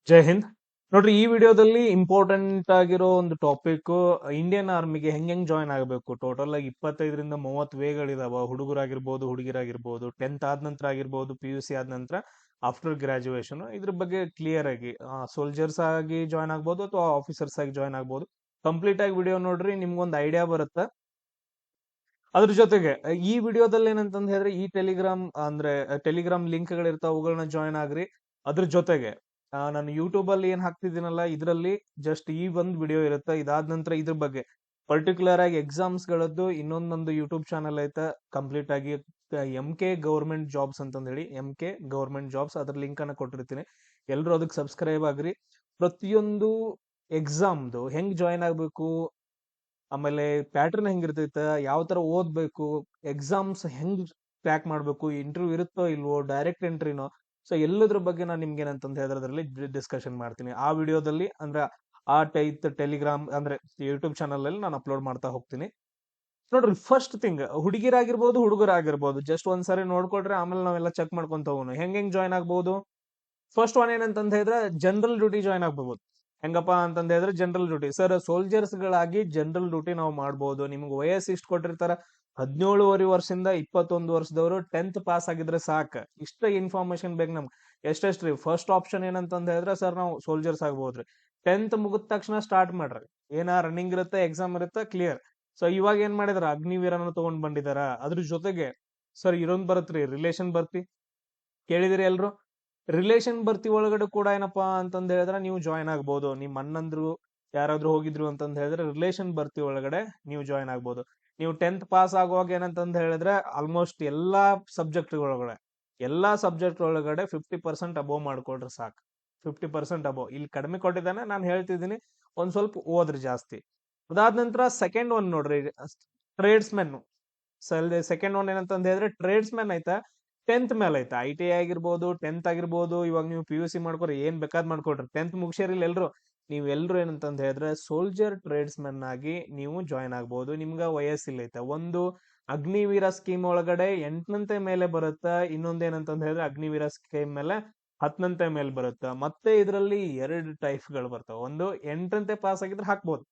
ಜೈ ಹಿಂದ್. ನೋಡ್ರಿ, ಈ ವಿಡಿಯೋದಲ್ಲಿ ಇಂಪಾರ್ಟೆಂಟ್ ಆಗಿರೋ ಒಂದು ಟಾಪಿಕ್ ಇಂಡಿಯನ್ ಆರ್ಮಿಗೆ ಹೆಂಗ್ ಜಾಯ್ನ್ ಆಗಬೇಕು. ಟೋಟಲ್ ಆಗಿ 25ರಿಂದ 30 ವೇಗಳಿದಾವ. ಹುಡುಗರಾಗಿರ್ಬೋದು, ಹುಡುಗಿರಾಗಿರ್ಬೋದು, 10th ಆದ ನಂತರ ಆಗಿರ್ಬೋದು, PUC ಆದ ನಂತರ ಆಫ್ಟರ್ ಗ್ರಾಜುಯೇಷನ್. ಇದ್ರ ಬಗ್ಗೆ ಕ್ಲಿಯರ್ ಆಗಿ ಸೋಲ್ಜರ್ಸ್ ಆಗಿ ಜಾಯ್ನ್ ಆಗ್ಬೋದು ಅಥವಾ ಆಫೀಸರ್ಸ್ ಆಗಿ ಜಾಯ್ನ್ ಆಗ್ಬೋದು. ಕಂಪ್ಲೀಟ್ ಆಗಿ ವಿಡಿಯೋ ನೋಡ್ರಿ, ನಿಮ್ಗೊಂದು ಐಡಿಯಾ ಬರುತ್ತೆ. ಅದ್ರ ಜೊತೆಗೆ ಈ ವಿಡಿಯೋದಲ್ಲಿ ಏನಂತಂದ್ ಹೇಳಿದ್ರೆ, ಈ ಟೆಲಿಗ್ರಾಮ್ ಲಿಂಕ್ ಗಳಿರ್ತಾವ, ಅವುಗಳನ್ನ ಜಾಯ್ನ್ ಆಗ್ರಿ. ಅದ್ರ ಜೊತೆಗೆ ನಾನು ಯೂಟ್ಯೂಬ್ ಅಲ್ಲಿ ಏನ್ ಹಾಕ್ತಿದ್ದೀನಲ್ಲ, ಇದರಲ್ಲಿ ಜಸ್ಟ್ ಈ ಒಂದು ವಿಡಿಯೋ ಇರುತ್ತೆ. ಇದಾದ ನಂತರ ಇದ್ರ ಬಗ್ಗೆ ಪರ್ಟಿಕ್ಯುಲರ್ ಆಗಿ ಎಕ್ಸಾಮ್ಸ್ ಗಳದ್ದು ಇನ್ನೊಂದೊಂದು ಯೂಟ್ಯೂಬ್ ಚಾನಲ್ ಐತೆ, ಕಂಪ್ಲೀಟ್ ಆಗಿ MK ಗವರ್ಮೆಂಟ್ ಜಾಬ್ಸ್ ಅಂತಂದ್ ಹೇಳಿ, MK ಗವರ್ಮೆಂಟ್ ಜಾಬ್ಸ್, ಅದ್ರ ಲಿಂಕ್ ಅನ್ನ ಕೊಟ್ಟಿರ್ತೀನಿ. ಎಲ್ರು ಅದಕ್ಕೆ ಸಬ್ಸ್ಕ್ರೈಬ್ ಆಗ್ರಿ. ಪ್ರತಿಯೊಂದು ಎಕ್ಸಾಮ್ದು ಹೆಂಗ್ ಜಾಯ್ನ್ ಆಗ್ಬೇಕು, ಆಮೇಲೆ ಪ್ಯಾಟರ್ನ್ ಹೆಂಗಿರ್ತೈತೆ, ಯಾವ ತರ ಓದ್ಬೇಕು, ಎಕ್ಸಾಮ್ಸ್ ಹೆಂಗ್ ಕ್ರ್ಯಾಕ್ ಮಾಡ್ಬೇಕು, ಇಂಟರ್ವ್ಯೂ ಇರುತ್ತೋ ಇಲ್ವೋ, ಡೈರೆಕ್ಟ್ ಎಂಟ್ರಿನೋ, ಸೊ ಎಲ್ಲದ್ರ ಬಗ್ಗೆ ನಾನು ನಿಮ್ಗೆ ಏನಂತಂತ ಹೇಳಿದ್ರಲ್ಲಿ ಡಿಸ್ಕಷನ್ ಮಾಡ್ತೀನಿ ಆ ವಿಡಿಯೋದಲ್ಲಿ. ಅಂದ್ರೆ ಆ ಟೆಲಿಗ್ರಾಮ್ ಅಂದ್ರೆ ಯೂಟ್ಯೂಬ್ ಚಾನಲ್ ಅಲ್ಲಿ ನಾನು ಅಪ್ಲೋಡ್ ಮಾಡ್ತಾ ಹೋಗ್ತೀನಿ. ನೋಡ್ರಿ, ಫಸ್ಟ್ ಥಿಂಗ್, ಹುಡುಗಿರಾಗಿರ್ಬೋದು, ಹುಡುಗರಾಗಿರ್ಬೋದು, ಜಸ್ಟ್ ಒಂದ್ಸರಿ ನೋಡ್ಕೊಳ್ರಿ, ಆಮೇಲೆ ನಾವೆಲ್ಲ ಚೆಕ್ ಮಾಡ್ಕೊಂತ ಹೋಗೋಣ ಹೆಂಗ್ ಜಾಯ್ನ್ ಆಗ್ಬೋದು. ಫಸ್ಟ್ ಒನ್ ಏನಂತಂದ ಹೇಳಿದ್ರೆ, ಜನರಲ್ ಡ್ಯೂಟಿ ಜಾಯ್ನ್ ಆಗ್ಬಹುದು. ಹೆಂಗಪ್ಪ ಅಂತಂದ ಹೇಳಿದ್ರೆ, ಜನರಲ್ ಡ್ಯೂಟಿ ಸರ್, ಸೋಲ್ಜರ್ಸ್ ಗಳಾಗಿ ಜನರಲ್ ಡ್ಯೂಟಿ ನಾವು ಮಾಡ್ಬೋದು. ನಿಮ್ಗೆ ವಯಸ್ಸು ಇಷ್ಟು ಕೊಟ್ಟಿರ್ತಾರ, 17.5 ವರ್ಷದಿಂದ 21 ವರ್ಷದವರು 10th ಪಾಸ್ ಆಗಿದ್ರೆ ಸಾಕು. ಇಷ್ಟ ಇನ್ಫಾರ್ಮೇಶನ್ ಬೇಕು ನಮ್ಗೆ. ಎಷ್ಟೆಷ್ಟ್ರಿ, ಫಸ್ಟ್ ಆಪ್ಷನ್ ಏನಂತಂದ ಹೇಳಿದ್ರೆ, ಸರ್ ನಾವು ಸೋಲ್ಜರ್ಸ್ ಆಗ್ಬೋದ್ರಿ. 10th ಮುಗಿದ ತಕ್ಷಣ ಸ್ಟಾರ್ಟ್ ಮಾಡ್ರಿ, ರನ್ನಿಂಗ್ ಇರುತ್ತೆ, ಎಕ್ಸಾಮ್ ಇರುತ್ತೆ, ಕ್ಲಿಯರ್. ಸೊ ಇವಾಗ ಏನ್ ಮಾಡಿದಾರ, ಅಗ್ನಿವೀರನ ತಗೊಂಡ್ ಬಂದಿದಾರ. ಅದ್ರ ಜೊತೆಗೆ ಸರ್ ಇರೊಂದ್ ಬರತ್ರಿ, ರಿಲೇಷನ್ ಬರ್ತಿ, ಕೇಳಿದಿರಿ ಎಲ್ರು. ರಿಲೇಷನ್ ಭರ್ತಿ ಒಳಗಡೆ ಕೂಡ ಏನಪ್ಪಾ ಅಂತಂದ್ ಹೇಳಿದ್ರೆ ನೀವು ಜಾಯ್ನ್ ಆಗ್ಬೋದು. ನಿಮ್ ಅಣ್ಣಂದ್ರು ಯಾರಾದ್ರೂ ಹೋಗಿದ್ರು ಅಂತಂದ್ ಹೇಳಿದ್ರೆ ರಿಲೇಷನ್ ಭರ್ತಿ ಒಳಗಡೆ ನೀವು ಜಾಯ್ನ್ ಆಗ್ಬೋದು. ನೀವು 10th ಪಾಸ್ ಆಗುವಾಗ ಏನಂತಂದ್ ಹೇಳಿದ್ರೆ, ಆಲ್ಮೋಸ್ಟ್ ಎಲ್ಲಾ ಸಬ್ಜೆಕ್ಟ್ ಒಳಗಡೆ 50% ಅಬೋವ್ ಮಾಡ್ಕೊಳ್ರಿ ಸಾಕು. 50% ಅಬೋವ್. ಇಲ್ಲಿ ಕಡಿಮೆ ಕೊಟ್ಟಿದ್ದಾನೆ, ನಾನು ಹೇಳ್ತಿದ್ದೀನಿ, ಒಂದ್ ಸ್ವಲ್ಪ ಓದ್ರಿ ಜಾಸ್ತಿ. ಅದಾದ ನಂತರ ಸೆಕೆಂಡ್ ಒನ್ ನೋಡ್ರಿ, ಟ್ರೇಡ್ಸ್ ಮೆನ್. ಸೆಕೆಂಡ್ ಒನ್ ಏನಂತಂದ್ ಹೇಳಿದ್ರೆ, ಟ್ರೇಡ್ಸ್ ಮೆನ್ ಆಯ್ತಾ, 10th ಮೇಲೆ ಐತಾ. ITI ಆಗಿರ್ಬೋದು, 10th ಆಗಿರ್ಬೋದು, ಇವಾಗ ನೀವು PUC ಮಾಡ್ಕೊರಿ, ಏನ್ ಬೇಕಾದ್ ಮಾಡ್ಕೊಡ್ರಿ. 10th ಮುಗಿಸಿರಿಲ್ಲ ಎಲ್ರು, ನೀವೆಲ್ರು ಏನಂತಂದ್ ಹೇಳಿದ್ರೆ ಸೋಲ್ಜರ್ ಟ್ರೇಡ್ಸ್ ಮೆನ್ ಆಗಿ ನೀವು ಜಾಯ್ನ್ ಆಗ್ಬೋದು. ನಿಮ್ಗ ವಯಸ್ಸಿಲ್ಲ ಐತೆ. ಒಂದು ಅಗ್ನಿವೀರ ಸ್ಕೀಮ್ ಒಳಗಡೆ 8ನಂತೆ ಮೇಲೆ ಬರುತ್ತಾ, ಇನ್ನೊಂದ್ ಏನಂತಂದ್ ಹೇಳಿದ್ರೆ ಅಗ್ನಿವೀರ ಸ್ಕೀಮ್ ಮೇಲೆ 10ನಂತೆ ಮೇಲೆ ಬರುತ್ತಾ. ಮತ್ತೆ ಇದರಲ್ಲಿ 2 ಟೈಪ್ ಗಳು ಬರ್ತಾವ. ಒಂದು 8ನಂತೆ ಪಾಸ್ ಆಗಿದ್ರೆ ಹಾಕ್ಬೋದು,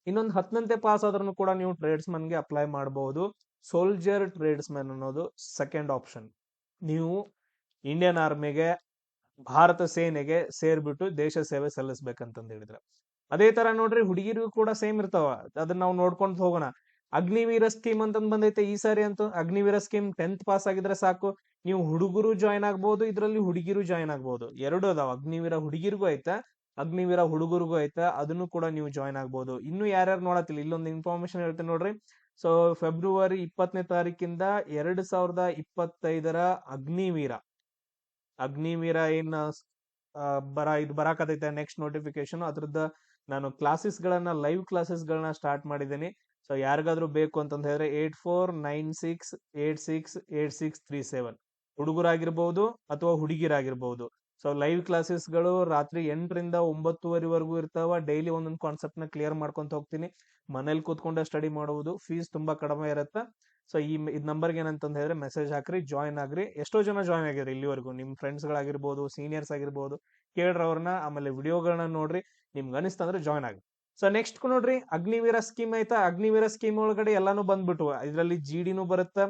ಇನ್ನೊಂದು 10ನಂತೆ ಪಾಸ್ ಆದ್ರೂ ಕೂಡ ನೀವು ಟ್ರೇಡ್ಸ್ ಗೆ ಅಪ್ಲೈ ಮಾಡಬಹುದು. ಸೋಲ್ಜರ್ ಟ್ರೇಡ್ಸ್ ಮೆನ್ ಅನ್ನೋದು ಸೆಕೆಂಡ್ ಆಪ್ಷನ್. ನೀವು ಇಂಡಿಯನ್ ಆರ್ಮಿಗೆ, ಭಾರತ ಸೇನೆಗೆ ಸೇರ್ಬಿಟ್ಟು ದೇಶ ಸೇವೆ ಸಲ್ಲಿಸ್ಬೇಕಂತಂದ್ ಹೇಳಿದ್ರೆ. ಅದೇ ತರ ನೋಡ್ರಿ, ಹುಡುಗಿರಿಗೂ ಕೂಡ ಸೇಮ್ ಇರ್ತಾವ. ಅದನ್ನ ನಾವು ನೋಡ್ಕೊಂಡ್ ಹೋಗೋಣ. ಅಗ್ನಿವೀರ ಸ್ಕೀಮ್ ಅಂತಂದ್ ಬಂದೈತೆ ಈ ಸಾರಿ ಅಂತೂ. ಅಗ್ನಿವೀರ ಸ್ಕೀಮ್ 10th ಪಾಸ್ ಆಗಿದ್ರೆ ಸಾಕು, ನೀವು ಹುಡುಗರು ಜಾಯ್ನ್ ಆಗ್ಬೋದು, ಇದ್ರಲ್ಲಿ ಹುಡುಗಿರು ಜಾಯ್ನ್ ಆಗ್ಬೋದು. ಎರಡು ಅದಾವ, ಅಗ್ನಿವೀರ ಹುಡುಗಿರ್ಗೂ ಐತಾ, ಅಗ್ನಿವೀರ ಹುಡುಗರಿಗೂ ಐತಾ, ಅದನ್ನು ಕೂಡ ನೀವು ಜಾಯ್ನ್ ಆಗ್ಬೋದು. ಇನ್ನು ಯಾರ್ಯಾರು ನೋಡತ್ತಿಲ್ಲ, ಇಲ್ಲೊಂದು ಇನ್ಫಾರ್ಮೇಶನ್ ಹೇಳ್ತೀನಿ ನೋಡ್ರಿ. ಸೊ ಫೆಬ್ರವರಿ 20ನೇ ತಾರೀಕಿಂದ 2025ರ ಅಗ್ನಿವೀರ ಏನ್ ಇದು ಬರಾಕತೈತೆ ನೆಕ್ಸ್ಟ್ ನೋಟಿಫಿಕೇಶನ್, ಅದ್ರದ್ದು ನಾನು ಲೈವ್ ಕ್ಲಾಸಸ್ ಗಳನ್ನ ಸ್ಟಾರ್ಟ್ ಮಾಡಿದ್ದೀನಿ. ಸೊ ಯಾರಿಗಾದ್ರೂ ಬೇಕು ಅಂತಂದ ಹೇಳಿದ್ರೆ 8496868637, ಹುಡುಗರಾಗಿರ್ಬಹುದು ಅಥವಾ ಹುಡುಗಿರಾಗಿರ್ಬಹುದು. ಸೊ ಲೈವ್ ಕ್ಲಾಸಸ್ ಗಳು ರಾತ್ರಿ 8ರಿಂದ 9:30ವರೆಗೂ ಇರ್ತಾವ. ಡೈಲಿ ಒಂದೊಂದು ಕಾನ್ಸೆಪ್ಟ್ ನ ಕ್ಲಿಯರ್ ಮಾಡ್ಕೊಂತ ಹೋಗ್ತೀನಿ. ಮನೇಲಿ ಕೂತ್ಕೊಂಡೆ ಸ್ಟಡಿ ಮಾಡುವುದು, ಫೀಸ್ ತುಂಬಾ ಕಡಿಮೆ ಇರುತ್ತೆ. ಸೊ ಇದ್ ನಂಬರ್ಗೆ ಏನಂತಂದ್ ಹೇಳಿದ್ರೆ ಮೆಸೇಜ್ ಹಾಕ್ರಿ, ಜಾಯ್ನ್ ಆಗ್ರಿ. ಎಷ್ಟೋ ಜನ ಜಾಯ್ನ್ ಆಗಿರಿ ಇಲ್ಲಿವರೆಗೂ, ನಿಮ್ ಫ್ರೆಂಡ್ಸ್ ಗಳಾಗಿರ್ಬೋದು, ಸೀನಿಯರ್ಸ್ ಆಗಿರ್ಬೋದು, ಕೇಳ್ರಿ ಅವ್ರನ್ನ. ಆಮೇಲೆ ವಿಡಿಯೋಗಳನ್ನ ನೋಡ್ರಿ, ನಿಮ್ಗೆ ಅನಿಸ್ತಂದ್ರೆ ಜಾಯ್ನ್ ಆಗ್ರಿ. ಸೊ ನೆಕ್ಸ್ಟ್ ನೋಡ್ರಿ, ಅಗ್ನಿವೀರ ಸ್ಕೀಮ್ ಐತಾ. ಅಗ್ನಿವೀರ ಸ್ಕೀಮ್ ಒಳಗಡೆ ಎಲ್ಲಾನು ಬಂದ್ಬಿಟ್ಟು, ಇದರಲ್ಲಿ GDನೂ ಬರುತ್ತೆ.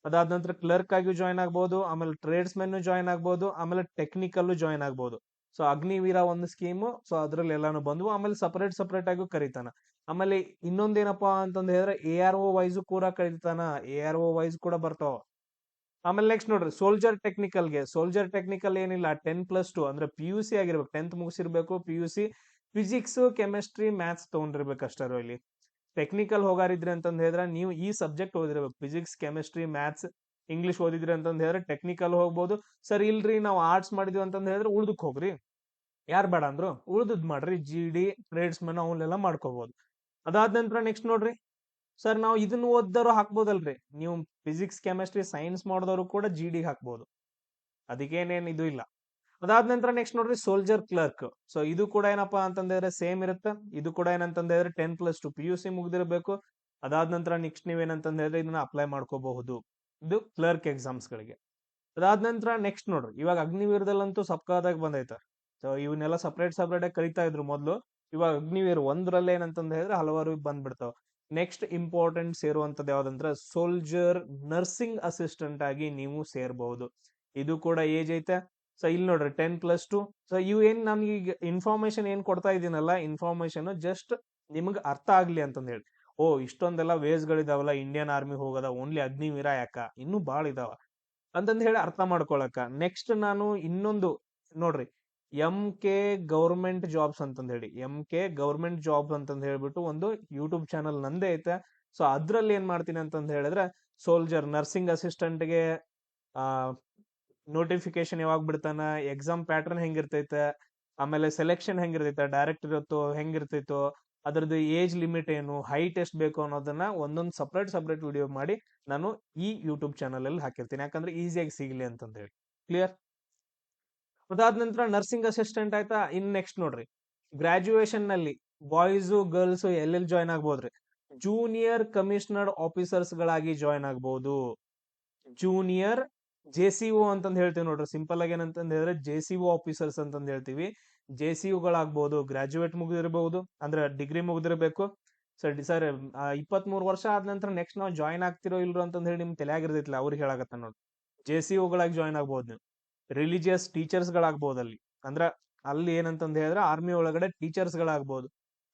ಅದಾದ ನಂತರ ಕ್ಲರ್ಕ್ ಆಗಿ ಜಾಯ್ನ್ ಆಗ್ಬೋದು, ಆಮೇಲೆ ಟ್ರೇಡ್ಸ್ ಮೆನ್ ಜಾಯ್ನ್ ಆಗ್ಬೋದು, ಆಮೇಲೆ ಟೆಕ್ನಿಕಲ್ ಜಾಯ್ನ್ ಆಗ್ಬೋದು. ಸೊ ಅಗ್ನಿವೀರ ಒಂದು ಸ್ಕೀಮು, ಸೊ ಅದ್ರಲ್ಲಿ ಎಲ್ಲಾನು ಬಂದ್ವು. ಆಮೇಲೆ ಸಪರೇಟ್ ಆಗಿ ಕರೀತಾನ. ಆಮೇಲೆ ಇನ್ನೊಂದೇನಪ್ಪಾ ಅಂತಂದ್ ಹೇಳಿದ್ರೆ ARO ವೈಸ್ ಕೂಡ ಕರೀತಾನ, ARO ವೈಸ್ ಕೂಡ ಬರ್ತಾವ. ಆಮೇಲೆ ನೆಕ್ಸ್ಟ್ ನೋಡ್ರಿ, ಸೋಲ್ಜರ್ ಟೆಕ್ನಿಕಲ್ ಏನಿಲ್ಲ, 10+2 ಅಂದ್ರೆ PUC ಆಗಿರ್ಬೇಕು, 10th ಮುಗಿಸಿರ್ಬೇಕು. PUC ಫಿಸಿಕ್ಸ್, ಕೆಮಿಸ್ಟ್ರಿ, ಮ್ಯಾಥ್ಸ್ ತಗೊಂಡಿರ್ಬೇಕು ಅಷ್ಟರು. ಇಲ್ಲಿ ಟೆಕ್ನಿಕಲ್ ಹೋಗಾರಿದ್ರಿ ಅಂತಂದ್ ಹೇಳಿದ್ರೆ ನೀವು ಈ ಸಬ್ಜೆಕ್ಟ್ ಓದಿರ್ಬೇಕು, ಫಿಸಿಕ್ಸ್, ಕೆಮಿಸ್ಟ್ರಿ, ಮ್ಯಾಥ್ಸ್, ಇಂಗ್ಲಿಷ್ ಓದಿದ್ರಿ ಅಂತಂದ್ ಹೇಳಿದ್ರೆ ಟೆಕ್ನಿಕಲ್ ಹೋಗ್ಬೋದು. ಸರ್ ಇಲ್ರಿ ನಾವು ಆರ್ಟ್ಸ್ ಮಾಡಿದ್ವಿ ಅಂತಂದ್ ಹೇಳಿದ್ರೆ ಉಳ್ದಕ್ ಹೋಗ್ರಿ, ಯಾರು ಬೇಡ ಅಂದ್ರು ಉಳ್ದದ್ ಮಾಡ್ರಿ. GD, ಟ್ರೇಡ್ಸ್ ಮೆನ್ ಅವನ್ನೆಲ್ಲ ಮಾಡ್ಕೋಬಹುದು. ಅದಾದ ನಂತರ ನೆಕ್ಸ್ಟ್ ನೋಡ್ರಿ, ಸರ್ ನಾವು ಇದನ್ನ ಓದ್ದವ್ರು ಹಾಕ್ಬೋದಲ್ರಿ. ನೀವು ಫಿಸಿಕ್ಸ್, ಕೆಮಿಸ್ಟ್ರಿ, ಸೈನ್ಸ್ ಮಾಡಿದವರು ಕೂಡ GD ಹಾಕ್ಬೋದು, ಅದಕ್ಕೇನೇನ್ ಇದು ಇಲ್ಲ. ಅದಾದ ನಂತರ ನೆಕ್ಸ್ಟ್ ನೋಡ್ರಿ, ಸೋಲ್ಜರ್ ಕ್ಲರ್ಕ್. ಸೊ ಇದು ಕೂಡ ಏನಪ್ಪಾ ಅಂತಂದ್ರೆ ಸೇಮ್ ಇರುತ್ತೆ. ಇದು ಕೂಡ ಏನಂತಂದ್ರೆ 10+2 PUC ಮುಗ್ದಿರ್ಬೇಕು. ಅದಾದ ನಂತರ ನೆಕ್ಸ್ಟ್ ನೀವೇನಂತಂದ್ ಹೇಳಿದ್ರೆ ಇದನ್ನ ಅಪ್ಲೈ ಮಾಡ್ಕೋಬಹುದು, ಇದು ಕ್ಲರ್ಕ್ ಎಕ್ಸಾಮ್ಸ್ ಗಳಿಗೆ. ಅದಾದ ನಂತರ ನೆಕ್ಸ್ಟ್ ನೋಡ್ರಿ, ಇವಾಗ ಅಗ್ನಿವೀರದಲ್ಲಂತೂ ಸಪ್ಕಾದಾಗಿ ಬಂದೈತೆ. ಸೊ ಇವನ್ನೆಲ್ಲ ಸಪ್ರೇಟ್ ಸಪ್ರೇಟ್ ಆಗಿ ಕರಿತಾ ಇದ್ರು ಮೊದಲು. ಇವಾಗ ಅಗ್ನಿವೀರ್ ಒಂದ್ರಲ್ಲೇ ಏನಂತಂದ್ ಹೇಳಿದ್ರೆ ಹಲವಾರು ಬಂದ್ಬಿಡ್ತಾವ. ನೆಕ್ಸ್ಟ್ ಇಂಪಾರ್ಟೆಂಟ್ ಸೇರುವಂತದ್ದು ಯಾವ್ದಂದ್ರೆ ಸೋಲ್ಜರ್ ನರ್ಸಿಂಗ್ ಅಸಿಸ್ಟೆಂಟ್ ಆಗಿ ನೀವು ಸೇರ್ಬಹುದು. ಇದು ಕೂಡ ಏಜ್ ಐತೆ. ಸೊ ಇಲ್ಲಿ ನೋಡ್ರಿ 10+2. ಸೊ ಇವು ಏನ್ ನಮ್ಗೆ ಈಗ ಇನ್ಫಾರ್ಮೇಶನ್ ಏನ್ ಕೊಡ್ತಾ ಇದೀನಲ್ಲ, ಇನ್ಫಾರ್ಮೇಶನ್ ಜಸ್ಟ್ ನಿಮ್ಗೆ ಅರ್ಥ ಆಗ್ಲಿ ಅಂತಂದ್ ಹೇಳಿ. ಓ ಇಷ್ಟೊಂದೆಲ್ಲ ವೇಸ್ ಗಳಿದಾವಲ್ಲ ಇಂಡಿಯನ್ ಆರ್ಮಿ ಹೋಗೋದ, ಓನ್ಲಿ ಅಗ್ನಿವೀರ ಯಾಕ, ಇನ್ನೂ ಬಾಳ ಇದಾವ ಅಂತಂದ್ ಹೇಳಿ ಅರ್ಥ ಮಾಡ್ಕೊಳಕ. ನೆಕ್ಸ್ಟ್ ನಾನು ಇನ್ನೊಂದು ನೋಡ್ರಿ, MK ಗೌರ್ಮೆಂಟ್ ಜಾಬ್ಸ್ ಅಂತಂದ್ ಹೇಳಿ, MK ಗೌರ್ಮೆಂಟ್ ಜಾಬ್ಸ್ ಅಂತಂದ್ ಹೇಳ್ಬಿಟ್ಟು ಒಂದು ಯೂಟ್ಯೂಬ್ ಚಾನಲ್ ನಂದೇ ಐತೆ. ಸೊ ಅದ್ರಲ್ಲಿ ಏನ್ ಮಾಡ್ತೀನಿ ಅಂತಂದ್ ಹೇಳಿದ್ರೆ ಸೋಲ್ಜರ್ ನರ್ಸಿಂಗ್ ಅಸಿಸ್ಟೆಂಟ್ಗೆ ನೋಟಿಫಿಕೇಶನ್ ಯಾವಾಗ ಬಿಡ್ತಾನ, ಎಕ್ಸಾಮ್ ಪ್ಯಾಟರ್ನ್ ಹೆಂಗಿರ್ತೈತೆ, ಆಮೇಲೆ ಸೆಲೆಕ್ಷನ್ ಹೆಂಗಿರ್ತೈತೆ, ಡೈರೆಕ್ಟ್ ಇರುತ್ತೋ ಹೆಂಗಿರ್ತೈತೋ, ಅದ್ರದ್ದು ಏಜ್ ಲಿಮಿಟ್ ಏನು, ಹೈಟ್ ಎಷ್ಟು ಬೇಕು ಅನ್ನೋದನ್ನ ಒಂದೊಂದು ಸಪ್ರೇಟ್ ವಿಡಿಯೋ ಮಾಡಿ ನಾನು ಈ ಯೂಟ್ಯೂಬ್ ಚಾನಲ್ ಅಲ್ಲಿ ಹಾಕಿರ್ತೀನಿ, ಯಾಕಂದ್ರೆ ಈಸಿಯಾಗಿ ಸಿಗ್ಲಿ ಅಂತಂದ ಹೇಳಿ. ಕ್ಲಿಯರ್? ಅದಾದ ನಂತರ ನರ್ಸಿಂಗ್ ಅಸಿಸ್ಟೆಂಟ್ ಆಯ್ತಾ. ಇನ್ ನೆಕ್ಸ್ಟ್ ನೋಡ್ರಿ, ಗ್ರಾಜುಯೇಷನ್ ನಲ್ಲಿ ಬಾಯ್ಸ್ ಗರ್ಲ್ಸ್ ಎಲ್ಲೆಲ್ಲಿ ಜಾಯ್ನ್ ಆಗ್ಬೋದ್ರಿ? ಜೂನಿಯರ್ ಕಮಿಷನರ್ಡ್ ಆಫೀಸರ್ಸ್ ಗಳಾಗಿ ಜಾಯ್ನ್ ಆಗ್ಬಹುದು. ಜೂನಿಯರ್ JCO ಅಂತಂದ್ ಹೇಳ್ತೀವಿ ನೋಡ್ರಿ, ಸಿಂಪಲ್ ಆಗಿ ಏನಂತಂದ್ ಹೇಳಿದ್ರೆ JCO ಆಫೀಸರ್ಸ್ ಅಂತಂದ್ ಹೇಳ್ತೀವಿ. JCO ಗಳಾಗ್ಬಹುದು, ಗ್ರಾಜುಯೇಟ್ ಮುಗಿದಿರಬಹುದು, ಅಂದ್ರೆ ಡಿಗ್ರಿ ಮುಗಿದಿರಬೇಕು. ಸರ್ 23 ವರ್ಷ ಆದ ನಂತರ ನೆಕ್ಸ್ಟ್ ನಾವು ಜಾಯ್ನ್ ಆಗ್ತಿರೋ ಇಲ್ರೋ ಅಂತಂದ್ ಹೇಳಿ ನಿಮ್ ತಲೆಯಾಗಿರ್ತೈತಿಲ್ಲ, ಅವ್ರಿಗೆ ಹೇಳಾಕತ್ತ ನೋಡಿ. JCO ಗಳಾಗಿ ಜಾಯ್ನ್ ಆಗ್ಬಹುದು ನೀವು. ರಿಲಿಜಿಯಸ್ ಟೀಚರ್ಸ್ ಗಳಾಗ್ಬಹುದು ಅಲ್ಲಿ, ಅಂದ್ರ ಅಲ್ಲಿ ಏನಂತಂದ್ ಹೇಳಿದ್ರೆ ಆರ್ಮಿ ಒಳಗಡೆ ಟೀಚರ್ಸ್ ಗಳಾಗ್ಬಹುದು.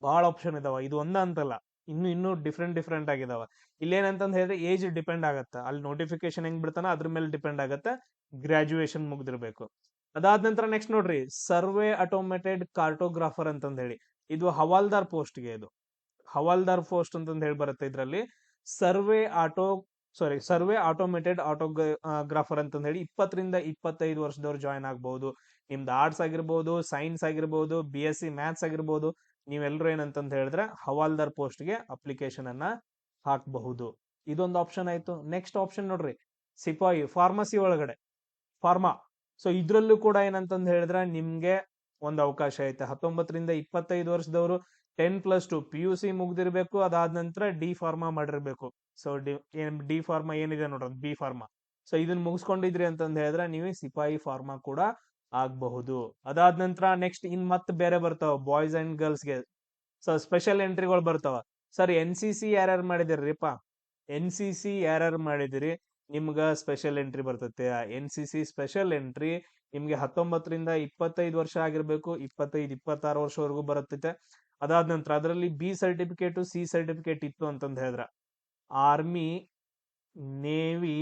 ಬಹಳ ಆಪ್ಷನ್ ಇದಾವ, ಇದು ಒಂದ ಅಂತಲ್ಲ, ಇನ್ನೂ ಡಿಫ್ರೆಂಟ್ ಆಗಿದಾವ. ಇಲ್ಲೇನಂತಂದ್ ಹೇಳಿದ್ರೆ ಏಜ್ ಡಿಪೆಂಡ್ ಆಗತ್ತ, ಅಲ್ಲಿ ನೋಟಿಫಿಕೇಶನ್ ಹೆಂಗ್ ಬಿಡ್ತಾನ ಅದ್ರ ಮೇಲೆ ಡಿಪೆಂಡ್ ಆಗತ್ತೆ. ಗ್ರಾಜುಯೇಷನ್ ಮುಗ್ದಿರ್ಬೇಕು. ಅದಾದ ನಂತರ ನೆಕ್ಸ್ಟ್ ನೋಡ್ರಿ, ಸರ್ವೆ ಆಟೋಮೇಟೆಡ್ ಕಾರ್ಟೋಗ್ರಾಫರ್ ಅಂತಂದ್ ಹೇಳಿ, ಇದು ಹವಾಲ್ದಾರ್ ಪೋಸ್ಟ್ಗೆ. ಇದು ಹವಾಲ್ದಾರ್ ಪೋಸ್ಟ್ ಅಂತಂದ್ ಹೇಳಿ ಬರುತ್ತೆ ಇದ್ರಲ್ಲಿ. ಸರ್ವೆ ಆಟೋಮೇಟೆಡ್ ಆಟೋಗ್ರಾಫರ್ ಅಂತಂದ್ ಹೇಳಿ 20 ರಿಂದ 25 ವರ್ಷದವ್ರು ಜಾಯ್ನ್ ಆಗ್ಬಹುದು. ನಿಮ್ದು ಆರ್ಟ್ಸ್ ಆಗಿರ್ಬೋದು, ಸೈನ್ಸ್ ಆಗಿರ್ಬೋದು, BSc ಮ್ಯಾಥ್ಸ್ ಆಗಿರ್ಬೋದು, ನೀವೆಲ್ಲರೂ ಏನಂತಂದ್ ಹೇಳಿದ್ರೆ ಹವಾಲ್ದಾರ್ ಪೋಸ್ಟ್ಗೆ ಅಪ್ಲಿಕೇಶನ್ ಅನ್ನ ಹಾಕಬಹುದು. ಇದೊಂದು ಆಪ್ಷನ್ ಆಯ್ತು. ನೆಕ್ಸ್ಟ್ ಆಪ್ಷನ್ ನೋಡ್ರಿ, ಸಿಪಾಯಿ ಫಾರ್ಮಸಿ ಒಳಗಡೆ, ಫಾರ್ಮಾ. ಸೊ ಇದ್ರಲ್ಲೂ ಕೂಡ ಏನಂತಂದ್ ಹೇಳಿದ್ರೆ ನಿಮ್ಗೆ ಒಂದು ಅವಕಾಶ ಐತೆ. 19 ರಿಂದ 25 ವರ್ಷದವರು 10+2 PUC ಮುಗ್ದಿರ್ಬೇಕು. ಅದಾದ ನಂತರ ಡಿ ಫಾರ್ಮಾ ಮಾಡಿರ್ಬೇಕು. ಸೊ ಡಿ ಫಾರ್ಮಾ ಏನಿದೆ ನೋಡ್ರಿ, ಬಿ ಫಾರ್ಮಾ. ಸೊ ಇದನ್ನ ಮುಗಿಸ್ಕೊಂಡಿದ್ರಿ ಅಂತಂದ್ ಹೇಳಿದ್ರೆ ನೀವು ಸಿಪಾಯಿ ಫಾರ್ಮಾ ಕೂಡ ಆಗಬಹುದು. ಅದಾದ ನಂತರ ನೆಕ್ಸ್ಟ್ ಇನ್ ಮತ್ತೆ ಬೇರೆ ಬರ್ತಾವ ಬಾಯ್ಸ್ ಅಂಡ್ ಗರ್ಲ್ಸ್ಗೆ. ಸೊ ಸ್ಪೆಷಲ್ ಎಂಟ್ರಿಗಳು ಬರ್ತಾವ. ಸರ್ NCC ಯಾರ್ಯಾರು ಮಾಡಿದಿರಿಪ್ಪ, NCC ಯಾರ್ಯಾರು ಮಾಡಿದಿರಿ ನಿಮ್ಗ ಸ್ಪೆಷಲ್ ಎಂಟ್ರಿ ಬರ್ತೈತೆ. NCC ಸ್ಪೆಷಲ್ ಎಂಟ್ರಿ ನಿಮ್ಗೆ 19 ರಿಂದ 25 ವರ್ಷ ಆಗಿರ್ಬೇಕು, 25-26 ವರ್ಷವರೆಗೂ ಬರುತ್ತೈತೆ. ಅದಾದ ನಂತರ ಅದರಲ್ಲಿ B ಸರ್ಟಿಫಿಕೇಟ್, C ಸರ್ಟಿಫಿಕೇಟ್ ಇತ್ತು ಅಂತಂದ್ ಹೇಳಿದ್ರ ಆರ್ಮಿ, ನೇವಿ,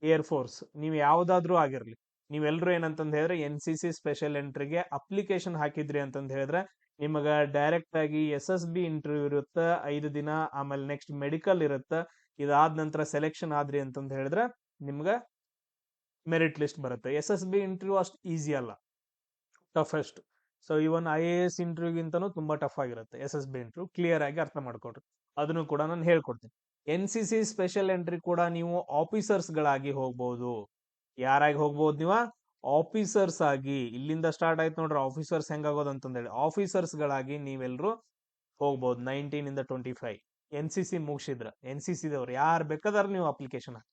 ಏರ್ ಫೋರ್ಸ್, ನೀವು ಯಾವ್ದಾದ್ರು ಆಗಿರ್ಲಿ, ನೀವೆಲ್ರೂ ಏನಂತಂದ್ ಹೇಳಿದ್ರೆ NCC ಸ್ಪೆಷಲ್ ಎಂಟ್ರಿಗೆ ಅಪ್ಲಿಕೇಶನ್ ಹಾಕಿದ್ರಿ ಅಂತಂದ್ ಹೇಳಿದ್ರೆ ನಿಮಗ ಡೈರೆಕ್ಟ್ ಆಗಿ SSB ಇಂಟರ್ವ್ಯೂ ಇರುತ್ತೆ 5 ದಿನ. ಆಮೇಲೆ ನೆಕ್ಸ್ಟ್ ಮೆಡಿಕಲ್ ಇರುತ್ತೆ. ಇದಾದ ನಂತರ ಸೆಲೆಕ್ಷನ್ ಆದ್ರಿ ಅಂತಂದ್ ಹೇಳಿದ್ರೆ ನಿಮ್ಗ ಮೆರಿಟ್ ಲಿಸ್ಟ್ ಬರುತ್ತೆ. SSB ಇಂಟರ್ವ್ಯೂ ಅಷ್ಟು ಈಸಿ ಅಲ್ಲ, ಟಫೆಸ್ಟ್. ಸೊ ಇವನ್ IAS ಇಂಟರ್ವ್ಯೂಗಿಂತನೂ ತುಂಬಾ ಟಫ್ ಆಗಿರುತ್ತೆ SSB ಇಂಟರ್ವ್ಯೂ. ಕ್ಲಿಯರ್ ಆಗಿ ಅರ್ಥ ಮಾಡ್ಕೊಡ್ರಿ, ಅದನ್ನು ಕೂಡ ನಾನು ಹೇಳ್ಕೊಡ್ತೀನಿ. NCC ಸ್ಪೆಷಲ್ ಎಂಟ್ರಿ ಕೂಡ ನೀವು ಆಫೀಸರ್ಸ್ ಗಳಾಗಿ ಹೋಗ್ಬಹುದು. ಯಾರಾಗಿ ಹೋಗ್ಬಹುದು ನೀವು? ಆಫೀಸರ್ಸ್ ಆಗಿ. ಇಲ್ಲಿಂದ ಸ್ಟಾರ್ಟ್ ಆಯ್ತು ನೋಡ್ರಿ ಆಫೀಸರ್ಸ್ ಹೆಂಗಾಗೋದು ಅಂತಂದೇಳಿ. ಆಫೀಸರ್ಸ್ ಗಳಾಗಿ ನೀವೆಲ್ರು ಹೋಗ್ಬಹುದು 19 ಇಂದ 25. NCC ಮುಗಿಸಿದ್ರ, NCC ದವ್ರು ಯಾರು ಬೇಕಾದ್ರೆ ನೀವು ಅಪ್ಲಿಕೇಶನ್ ಹಾಕಿ.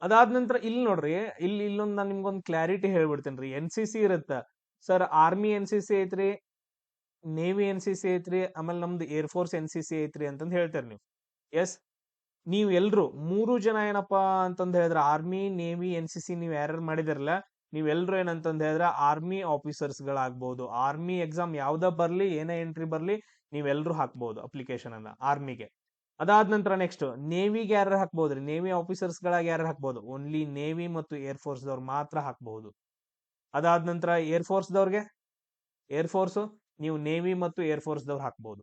ಅದಾದ ನಂತರ ಇಲ್ಲಿ ನೋಡ್ರಿ, ಇಲ್ಲೊಂದು ನಾನು ನಿಮ್ಗೊಂದು ಕ್ಲಾರಿಟಿ ಹೇಳ್ಬಿಡ್ತೇನ್ರಿ. NCC ಇರುತ್ತ ಸರ್, ಆರ್ಮಿ NCC ಐತ್ರಿ, ನೇವಿ NCC ಐತ್ರಿ, ಆಮೇಲೆ ನಮ್ದು ಏರ್ ಫೋರ್ಸ್ NCC ಐತ್ರಿ ಅಂತಂದ್ ಹೇಳ್ತಾರೆ ನೀವು. ಎಸ್, ನೀವ್ ಎಲ್ರು 3 ಜನ ಏನಪ್ಪಾ ಅಂತಂದ್ ಹೇಳಿದ್ರೆ ಆರ್ಮಿ, ನೇವಿ, NCC ನೀವ್ ಯಾರ್ಯಾರು ಮಾಡಿದಿರಲ್ಲ, ನೀವೆಲ್ರು ಏನಂತಂದ್ ಹೇಳಿದ್ರೆ ಆರ್ಮಿ ಆಫೀಸರ್ಸ್ ಗಳಾಗ್ಬಹುದು. ಆರ್ಮಿ ಎಕ್ಸಾಮ್ ಯಾವ್ದ ಬರ್ಲಿ, ಏನೇ ಎಂಟ್ರಿ ಬರ್ಲಿ, ನೀವೆಲ್ರು ಹಾಕ್ಬಹುದು ಅಪ್ಲಿಕೇಶನ್ ಅನ್ನ ಆರ್ಮಿಗೆ. ಅದಾದ ನಂತರ ನೆಕ್ಸ್ಟ್ ನೇವಿಗೆ ಯಾರು ಹಾಕ್ಬಹುದ್ರಿ? ನೇವಿ ಆಫೀಸರ್ಸ್ ಗಳಾಗಿ ಯಾರು ಹಾಕ್ಬಹುದು? ಓನ್ಲಿ ನೇವಿ ಮತ್ತು ಏರ್ ಫೋರ್ಸ್ ದವ್ರು ಮಾತ್ರ ಹಾಕ್ಬಹುದು. ಅದಾದ ನಂತರ ಏರ್ ಫೋರ್ಸ್ ದವ್ರಿಗೆ, ಏರ್ ಫೋರ್ಸ್ ನೀವು ನೇವಿ ಮತ್ತು ಏರ್ ಫೋರ್ಸ್ ದವ್ರು ಹಾಕ್ಬಹುದು.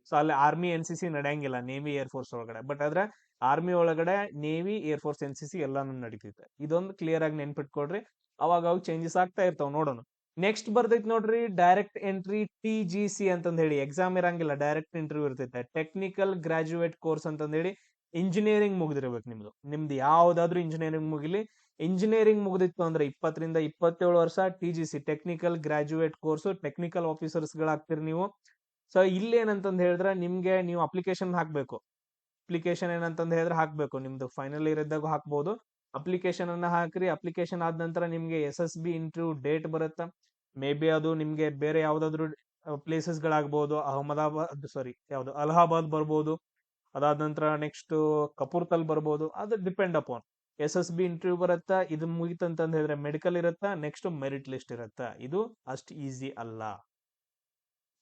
ಸೊ ಅಲ್ಲಿ ಆರ್ಮಿ NCC ನಡೆಯಂಗಿಲ್ಲ ನೇವಿ ಏರ್ ಫೋರ್ಸ್ ಒಳಗಡೆ. ಬಟ್ ಆದ್ರೆ ಆರ್ಮಿ ಒಳಗಡೆ ನೇವಿ, ಏರ್ ಫೋರ್ಸ್, NCC ಎಲ್ಲಾನು ನಡೀತೈತೆ. ಇದೊಂದು ಕ್ಲಿಯರ್ ಆಗಿ ನೆನ್ಪಿಟ್ಕೊಡ್ರಿ, ಅವಾಗ ಚೇಂಜಸ್ ಆಗ್ತಾ ಇರ್ತಾವ, ನೋಡೋಣ. ನೆಕ್ಸ್ಟ್ ಬರ್ತೈತಿ ನೋಡ್ರಿ, ಡೈರೆಕ್ಟ್ ಎಂಟ್ರಿ TGC ಅಂತಂದ್ ಹೇಳಿ. ಎಕ್ಸಾಮ್ ಇರಂಗಿಲ್ಲ, ಡೈರೆಕ್ಟ್ ಇಂಟರ್ವ್ಯೂ ಇರ್ತೈತೆ. ಟೆಕ್ನಿಕಲ್ ಗ್ರಾಜುಯೇಟ್ ಕೋರ್ಸ್ ಅಂತಂದ್ ಹೇಳಿ. ಇಂಜಿನಿಯರಿಂಗ್ ಮುಗ್ದಿರ್ಬೇಕು ನಿಮ್ದು ಯಾವ್ದಾದ್ರು ಇಂಜಿನಿಯರಿಂಗ್ ಮುಗಿಲಿ. ಇಂಜಿನಿಯರಿಂಗ್ ಮುಗ್ದಿತ್ತು ಅಂದ್ರೆ 20 ರಿಂದ 27 ವರ್ಷ TGC technical graduate course, technical officers ಗಳಾಗ್ತಿರಿ ನೀವು. ಸೊ ಇಲ್ಲಿ ಏನಂತಂದ್ ಹೇಳಿದ್ರೆ ನಿಮ್ಗೆ ನೀವು ಅಪ್ಲಿಕೇಶನ್ ಹಾಕ್ಬೇಕು. ಅಪ್ಲಿಕೇಶನ್ ಏನಂತಂದ್ ಹೇಳಿದ್ರೆ ಹಾಕ್ಬೇಕು, ನಿಮ್ದು ಫೈನಲ್ ಇಯರ್ ಇದ್ದಾಗ ಹಾಕ್ಬಹುದು. ಅಪ್ಲಿಕೇಶನ್ ಅನ್ನ ಹಾಕ್ರಿ. ಅಪ್ಲಿಕೇಶನ್ ಆದ ನಂತರ ನಿಮ್ಗೆ SSB ಇಂಟರ್ವ್ಯೂ ಡೇಟ್ ಬರುತ್ತೆ. ಮೇ ಬಿ ಅದು ನಿಮ್ಗೆ ಬೇರೆ ಯಾವ್ದಾದ್ರು ಪ್ಲೇಸಸ್ ಗಳಾಗ್ಬೋದು, ಯಾವ್ದು ಅಲಹಾಬಾದ್ ಬರ್ಬೋದು, ಅದಾದ ನಂತರ ನೆಕ್ಸ್ಟ್ ಕಪೂರ್ತಲ್ ಬರ್ಬೋದು, ಅದು ಡಿಪೆಂಡ್ ಅಪಾನ್. SSB ಇಂಟರ್ವ್ಯೂ ಬರುತ್ತಾ, ಇದು ಮುಗಿತಂತಂದ್ ಹೇಳಿದ್ರೆ ಮೆಡಿಕಲ್ ಇರುತ್ತಾ, ನೆಕ್ಸ್ಟ್ ಮೆರಿಟ್ ಲಿಸ್ಟ್ ಇರುತ್ತಾ. ಇದು ಅಷ್ಟು ಈಸಿ ಅಲ್ಲ.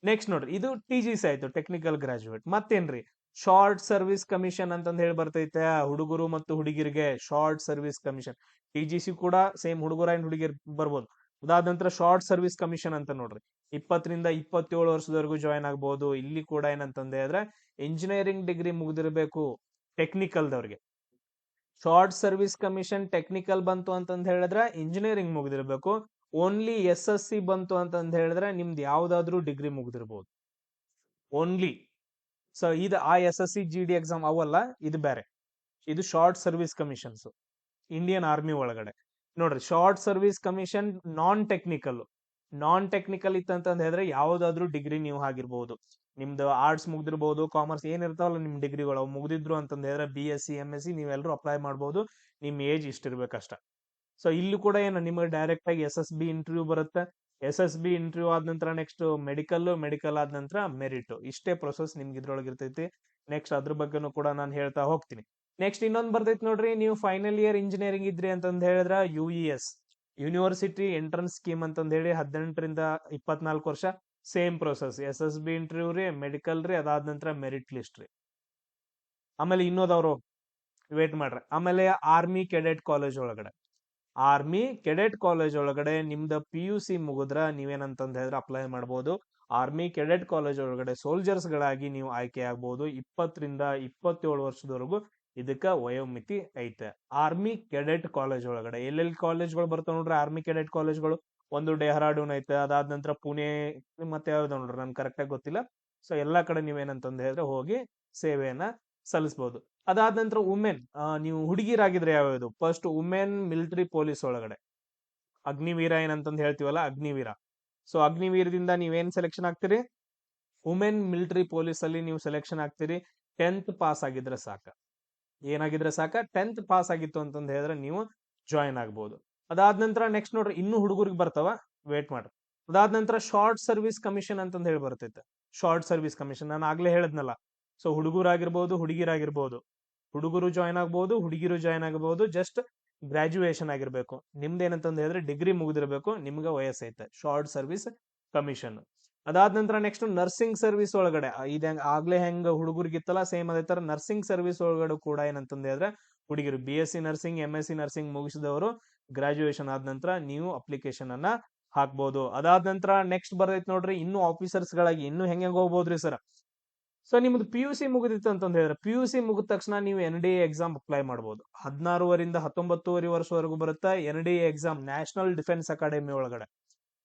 ನೆಕ್ಸ್ಟ್ ನೋಡ್ರಿ, ಇದು TGC ಆಯ್ತು, ಟೆಕ್ನಿಕಲ್ ಗ್ರಾಜುಯೇಟ್. ಮತ್ತೇನ್ರಿ, ಶಾರ್ಟ್ ಸರ್ವಿಸ್ ಕಮಿಷನ್ ಅಂತಂದ್ ಹೇಳಿ ಬರ್ತೈತೆ ಹುಡುಗರು ಮತ್ತು ಹುಡುಗಿರಿಗೆ. ಶಾರ್ಟ್ ಸರ್ವಿಸ್ ಕಮಿಷನ್ TGC ಕೂಡ ಸೇಮ್ ಹುಡುಗರ ಅಂಡ್ ಹುಡುಗಿರ್ ಬರ್ಬೋದು. ಅದಾದ ನಂತರ ಶಾರ್ಟ್ ಸರ್ವಿಸ್ ಕಮಿಷನ್ ಅಂತ ನೋಡ್ರಿ, 20 ರಿಂದ 27 ವರ್ಷದವರೆಗೂ ಜಾಯ್ನ್ ಆಗ್ಬಹುದು. ಇಲ್ಲಿ ಕೂಡ ಏನಂತಂದ್ರೆ ಹೇಳಿದ್ರೆ ಇಂಜಿನಿಯರಿಂಗ್ ಡಿಗ್ರಿ ಮುಗ್ದಿರ್ಬೇಕು ಟೆಕ್ನಿಕಲ್ದವ್ರಿಗೆ. ಶಾರ್ಟ್ ಸರ್ವಿಸ್ ಕಮಿಷನ್ ಟೆಕ್ನಿಕಲ್ ಬಂತು ಅಂತಂದ್ ಹೇಳಿದ್ರೆ ಇಂಜಿನಿಯರಿಂಗ್ ಮುಗ್ದಿರ್ಬೇಕು. ಓನ್ಲಿ SSC ಬಂತು ಅಂತಂದ್ ಹೇಳಿದ್ರೆ ನಿಮ್ದು ಯಾವ್ದಾದ್ರು ಡಿಗ್ರಿ ಮುಗ್ದಿರ್ಬೋದು ಓನ್ಲಿ. ಸೊ ಇದು ಆ SSC GD ಎಕ್ಸಾಮ್ ಅವಲ್ಲ, ಇದು ಬೇರೆ. ಇದು short service commissions Indian army ಒಳಗಡೆ. ನೋಡ್ರಿ, short service commission non technical ಇತ್ತಂತಂದ್ ಹೇಳಿದ್ರೆ ಯಾವ್ದಾದ್ರು ಡಿಗ್ರಿ ನೀವು ಆಗಿರ್ಬೋದು. ನಿಮ್ದು ಆರ್ಟ್ಸ್ ಮುಗ್ದಿರ್ಬೋದು, ಕಾಮರ್ಸ್ ಏನಿರ್ತಾವಲ್ಲ ನಿಮ್ ಡಿಗ್ರಿಗಳು ಅವು ಮುಗ್ದಿದ್ರು ಅಂತಂದ್ ಹೇಳಿದ್ರೆ BSc MSc ನೀವೆಲ್ಲರೂ ಅಪ್ಲೈ ಮಾಡ್ಬೋದು. ನಿಮ್ ಏಜ್ ಇಷ್ಟಿರ್ಬೇಕಷ್ಟ. ಸೊ ಇಲ್ಲಿ ಕೂಡ ಏನು ನಿಮಗೆ ಡೈರೆಕ್ಟ್ ಆಗಿ SSB ಇಂಟರ್ವ್ಯೂ ಬರುತ್ತೆ. SSB ಇಂಟರ್ವ್ಯೂ ಆದ ನಂತರ ನೆಕ್ಸ್ಟ್ ಮೆಡಿಕಲ್ ಆದ ನಂತರ ಮೆರಿಟ್. ಇಷ್ಟೇ ಪ್ರೊಸೆಸ್ ನಿಮ್ಗೆ ಇದ್ರೊಳಗೆ ಇರ್ತೈತಿ. ನೆಕ್ಸ್ಟ್ ಅದ್ರ ಬಗ್ಗೆನೂ ಕೂಡ ನಾನು ಹೇಳ್ತಾ ಹೋಗ್ತೀನಿ. ನೆಕ್ಸ್ಟ್ ಇನ್ನೊಂದು ಬರ್ತೈತಿ ನೋಡ್ರಿ, ನೀವು ಫೈನಲ್ ಇಯರ್ ಇಂಜಿನಿಯರಿಂಗ್ ಇದ್ರಿ ಅಂತಂದ್ ಹೇಳಿದ್ರ UES ಯೂನಿವರ್ಸಿಟಿ ಎಂಟ್ರನ್ಸ್ ಸ್ಕೀಮ್ ಅಂತಂದ್ ಹೇಳಿ 18 ರಿಂದ 24 ವರ್ಷ ಸೇಮ್ ಪ್ರೊಸೆಸ್. SSB ಇಂಟರ್ವ್ಯೂ ರೀ, ಮೆಡಿಕಲ್ ರೀ, ಅದಾದ ನಂತರ ಮೆರಿಟ್ ಲಿಸ್ಟ್ ರೀ. ಆಮೇಲೆ ಇನ್ನೋದವ್ರು ವೇಟ್ ಮಾಡ್ರಿ. ಆಮೇಲೆ ಆರ್ಮಿ ಕೆಡೆಟ್ ಕಾಲೇಜ್ ಒಳಗಡೆ ನಿಮ್ದ PUC ಮುಗಿದ್ರ ನೀವೇನಂತಂದ್ ಹೇಳಿದ್ರೆ ಅಪ್ಲೈ ಮಾಡ್ಬೋದು. ಆರ್ಮಿ ಕೆಡೆಟ್ ಕಾಲೇಜ್ ಒಳಗಡೆ ಸೋಲ್ಜರ್ಸ್ ಗಳಾಗಿ ನೀವು ಆಯ್ಕೆ ಆಗ್ಬಹುದು. 20 ರಿಂದ 27 ವರ್ಷದವರೆಗೂ ಇದಕ್ಕ ವಯೋಮಿತಿ ಐತೆ. ಆರ್ಮಿ ಕೆಡೆಟ್ ಕಾಲೇಜ್ ಒಳಗಡೆ ಎಲ್ಲೆಲ್ಲಿ ಕಾಲೇಜ್ಗಳು ಬರ್ತಾವ ನೋಡ್ರಿ, ಆರ್ಮಿ ಕೆಡೆಟ್ ಕಾಲೇಜ್ಗಳು. ಒಂದು ಡೆಹ್ರಾಡೂನ್ ಐತೆ, ಅದಾದ ನಂತರ ಪುಣೆ, ಮತ್ತೆ ಯಾವ್ದು ನೋಡ್ರಿ ನನ್ ಕರೆಕ್ಟ್ ಆಗಿ ಗೊತ್ತಿಲ್ಲ. ಸೊ ಎಲ್ಲಾ ಕಡೆ ನೀವೇನಂತಂದ್ ಹೇಳಿದ್ರೆ ಹೋಗಿ ಸೇವೆಯನ್ನ ಸಲ್ಲಿಸಬಹುದು. ಅದಾದ ನಂತರ ವುಮೆನ್, ನೀವು ಹುಡುಗಿರಾಗಿದ್ರೆ ಯಾವ್ಯಾವುದು, ಫಸ್ಟ್ ವುಮೆನ್ ಮಿಲಿಟರಿ ಪೊಲೀಸ್ ಒಳಗಡೆ ಅಗ್ನಿವೀರ ಏನಂತಂದ್ ಹೇಳ್ತೀವಲ್ಲ, ಅಗ್ನಿವೀರ. ಸೊ ಅಗ್ನಿವೀರದಿಂದ ನೀವೇನ್ ಸೆಲೆಕ್ಷನ್ ಆಗ್ತೀರಿ, ವುಮೆನ್ ಮಿಲಿಟರಿ ಪೊಲೀಸ್ ಅಲ್ಲಿ ನೀವು ಸೆಲೆಕ್ಷನ್ ಆಗ್ತೀರಿ. 10th ಪಾಸ್ ಆಗಿದ್ರೆ ಸಾಕ. ಏನಾಗಿದ್ರೆ ಸಾಕ, 10th ಪಾಸ್ ಆಗಿತ್ತು ಅಂತಂದ್ ಹೇಳಿದ್ರೆ ನೀವು ಜಾಯಿನ್ ಆಗ್ಬಹುದು. ಅದಾದ ನಂತರ ನೆಕ್ಸ್ಟ್ ನೋಡ್ರಿ, ಇನ್ನು ಹುಡುಗರಿಗೆ ಬರ್ತಾವ, ವೇಟ್ ಮಾಡ್ರಿ. ಅದಾದ ನಂತರ ಶಾರ್ಟ್ ಸರ್ವಿಸ್ ಕಮಿಷನ್ ಅಂತಂದ್ ಹೇಳಿ ಬರ್ತೈತೆ. ಶಾರ್ಟ್ ಸರ್ವಿಸ್ ಕಮಿಷನ್ ನಾನು ಆಗ್ಲೇ ಹೇಳದ್ನಲ್ಲ. ಸೊ ಹುಡುಗರಾಗಿರ್ಬೋದು, ಹುಡುಗಿರಾಗಿರ್ಬೋದು, ಹುಡುಗರು ಜಾಯ್ನ್ ಆಗ್ಬಹುದು, ಹುಡುಗಿರು ಜಾಯ್ನ್ ಆಗಬಹುದು. ಜಸ್ಟ್ ಗ್ರಾಜುಯೇಷನ್ ಆಗಿರ್ಬೇಕು. ನಿಮ್ದೇನಂತಂದ್ ಹೇಳಿದ್ರೆ ಡಿಗ್ರಿ ಮುಗಿದಿರ್ಬೇಕು, ನಿಮ್ಗೆ ವಯಸ್ಸೈತೆ. Short service commission. ಅದಾದ ನಂತರ ನೆಕ್ಸ್ಟ್ ನರ್ಸಿಂಗ್ ಸರ್ವಿಸ್ ಒಳಗಡೆ, ಆಗ್ಲೇ ಹೆಂಗ್ ಹುಡುಗರಿಗಿತ್ತಲ್ಲ ಸೇಮ್ ಅದೇ ತರ ನರ್ಸಿಂಗ್ ಸರ್ವಿಸ್ ಒಳಗಡೆ ಕೂಡ ಏನಂತಂದ್ ಹೇಳಿದ್ರೆ ಹುಡುಗಿರು BSc ನರ್ಸಿಂಗ್ MSc ನರ್ಸಿಂಗ್ ಮುಗಿಸಿದವರು ಗ್ರಾಜುಯೇಷನ್ ಆದ ನಂತರ ನೀವು ಅಪ್ಲಿಕೇಶನ್ ಅನ್ನ ಹಾಕ್ಬಹುದು. ಅದಾದ ನಂತರ ನೆಕ್ಸ್ಟ್ ಬರ್ತೈತಿ ನೋಡ್ರಿ, ಇನ್ನು ಆಫೀಸರ್ಸ್ ಗಳಾಗಿ ಇನ್ನು ಹೆಂಗ್ ಹೋಗ್ಬೋದ್ರಿ ಸರ್. ಸೊ ನಿಮ್ದು PUC ಮುಗಿದಿತ್ತು ಅಂತಂದ್ ಹೇಳಿದ್ರೆ PUC ಮುಗಿದ ತಕ್ಷಣ ನೀವು NDA ಎಕ್ಸಾಮ್ ಅಪ್ಲೈ ಮಾಡಬಹುದು. 16 ವರಿಂದ 19 ವರ್ಷವರೆಗೂ ಬರುತ್ತೆ NDA exam, national defence academy ಒಳಗಡೆ.